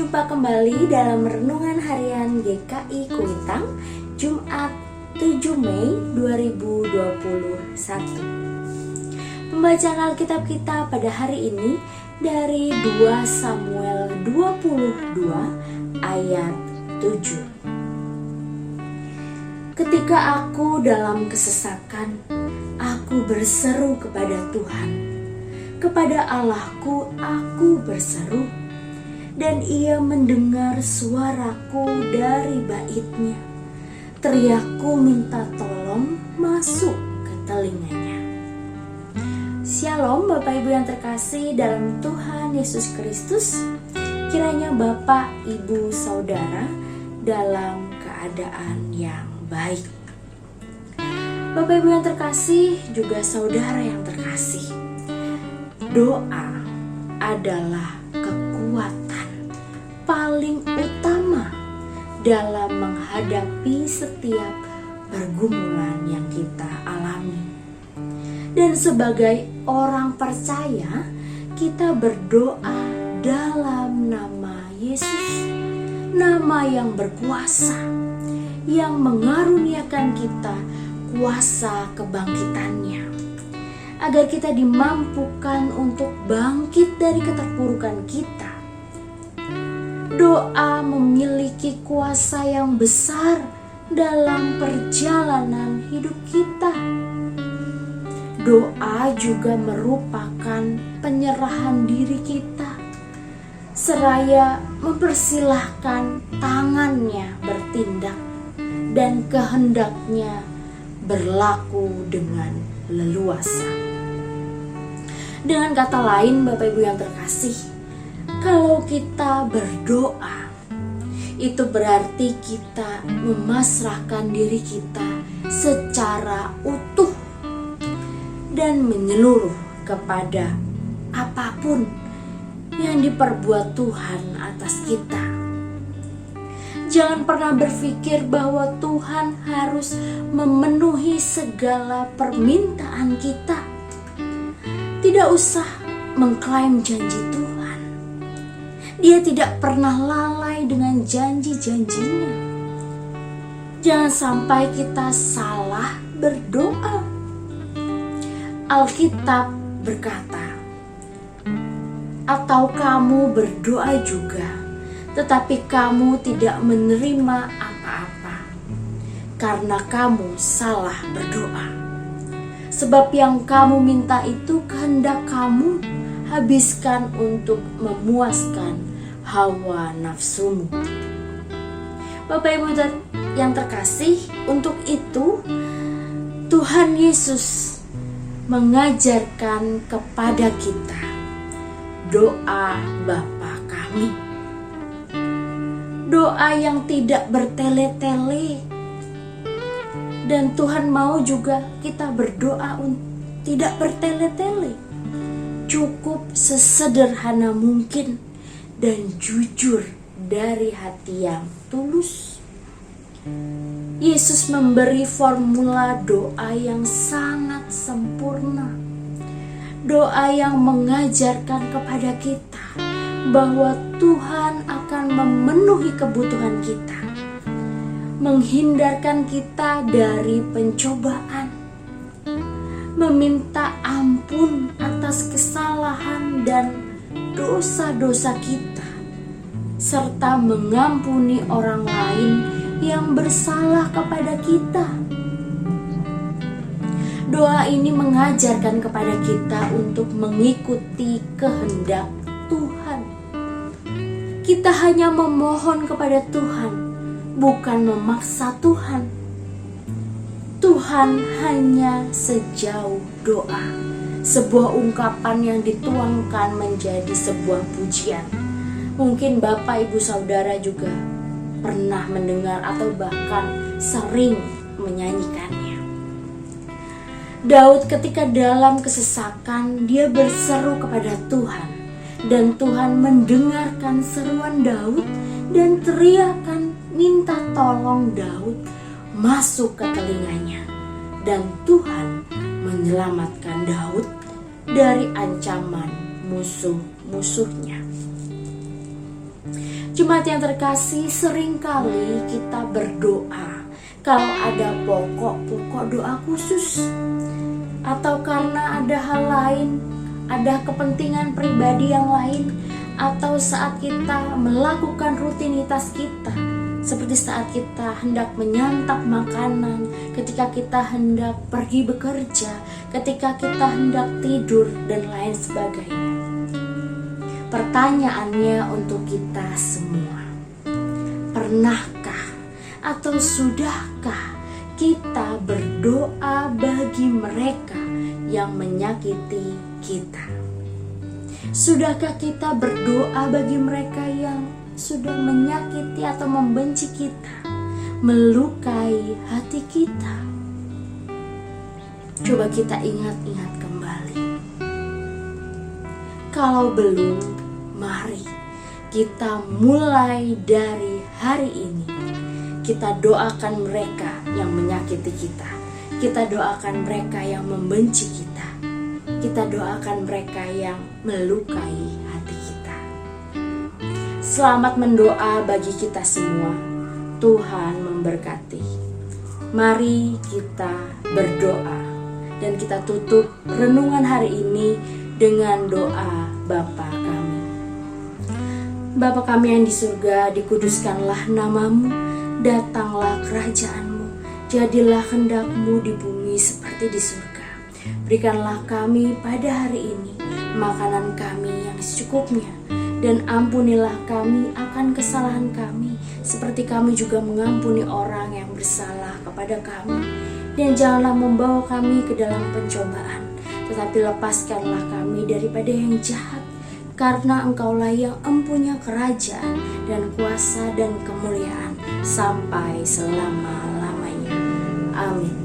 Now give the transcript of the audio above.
Jumpa kembali dalam Renungan Harian GKI Kuitang, Jumat 7 Mei 2021. Pembacaan Alkitab kita pada hari ini dari 2 Samuel 22 ayat 7. Ketika aku dalam kesesakan, aku berseru kepada Tuhan. Kepada Allahku aku berseru, dan Ia mendengar suaraku dari bait-Nya. Teriakku minta tolong masuk ke telinganya. Shalom Bapak Ibu yang terkasih dalam Tuhan Yesus Kristus. Kiranya Bapak, Ibu, Saudara dalam keadaan yang baik. Bapak Ibu yang terkasih, juga saudara yang terkasih, doa adalah kekuatan paling utama dalam menghadapi setiap pergumulan yang kita alami. Dan sebagai orang percaya, kita berdoa dalam nama Yesus, nama yang berkuasa, yang mengaruniakan kita kuasa kebangkitannya, agar kita dimampukan untuk bangkit dari keterpurukan kita. Doa memiliki kuasa yang besar dalam perjalanan hidup kita. Doa juga merupakan penyerahan diri kita, seraya mempersilahkan tangannya bertindak dan kehendaknya berlaku dengan leluasa. Dengan kata lain, Bapak Ibu yang terkasih, kalau kita berdoa, itu berarti kita memasrahkan diri kita secara utuh dan menyeluruh kepada apapun yang diperbuat Tuhan atas kita. Jangan pernah berpikir bahwa Tuhan harus memenuhi segala permintaan kita. Tidak usah mengklaim janji Tuhan. Dia tidak pernah lalai dengan janji-janjinya. Jangan sampai kita salah berdoa. Alkitab berkata, atau kamu berdoa juga, tetapi kamu tidak menerima apa-apa, karena kamu salah berdoa. Sebab yang kamu minta itu kehendak kamu habiskan untuk memuaskan hawa nafsumu. Bapak Ibu yang terkasih, untuk itu Tuhan Yesus mengajarkan kepada kita doa Bapa kami. Doa yang tidak bertele-tele. Dan Tuhan mau juga kita berdoa tidak bertele-tele. Cukup sesederhana mungkin dan jujur dari hati yang tulus. Yesus memberi formula doa yang sangat sempurna. Doa yang mengajarkan kepada kita bahwa Tuhan akan memenuhi kebutuhan kita, menghindarkan kita dari pencobaan, meminta ampun atas kesalahan dan dosa-dosa kita, serta mengampuni orang lain yang bersalah kepada kita. Doa ini mengajarkan kepada kita untuk mengikuti kehendak Tuhan. Kita hanya memohon kepada Tuhan, bukan memaksa Tuhan. Tuhan hanya sejauh doa, sebuah ungkapan yang dituangkan menjadi sebuah pujian. Mungkin Bapak, Ibu, Saudara juga pernah mendengar atau bahkan sering menyanyikannya. Daud ketika dalam kesesakan, dia berseru kepada Tuhan, dan Tuhan mendengarkan seruan Daud dan teriakan minta tolong Daud masuk ke telinganya, dan Tuhan menyelamatkan Daud dari ancaman musuh-musuhnya. Jemaat yang terkasih, seringkali kita berdoa kalau ada pokok-pokok doa khusus, atau karena ada hal lain, ada kepentingan pribadi yang lain, atau saat kita melakukan rutinitas kita, seperti saat kita hendak menyantap makanan, ketika kita hendak pergi bekerja, ketika kita hendak tidur, dan lain sebagainya. Pertanyaannya untuk kita semua, pernahkah atau sudahkah kita berdoa bagi mereka yang menyakiti kita? Sudahkah kita berdoa bagi mereka yang sudah menyakiti atau membenci kita, melukai hati kita? Coba kita ingat-ingat kembali. Kalau belum, mari kita mulai dari hari ini. Kita doakan mereka yang menyakiti kita. Kita doakan mereka yang membenci kita. Kita doakan mereka yang melukai hati kita. Selamat mendoa bagi kita semua. Tuhan memberkati. Mari kita berdoa dan kita tutup renungan hari ini dengan doa Bapa kami. Bapa kami yang di surga, dikuduskanlah namamu, datanglah kerajaanmu, jadilah kehendak-mu di bumi seperti di surga. Berikanlah kami pada hari ini makanan kami yang secukupnya, dan ampunilah kami akan kesalahan kami, seperti kami juga mengampuni orang yang bersalah kepada kami. Dan janganlah membawa kami ke dalam pencobaan, tetapi lepaskanlah kami daripada yang jahat, karena Engkaulah yang empunya kerajaan dan kuasa dan kemuliaan sampai selama-lamanya. Amin.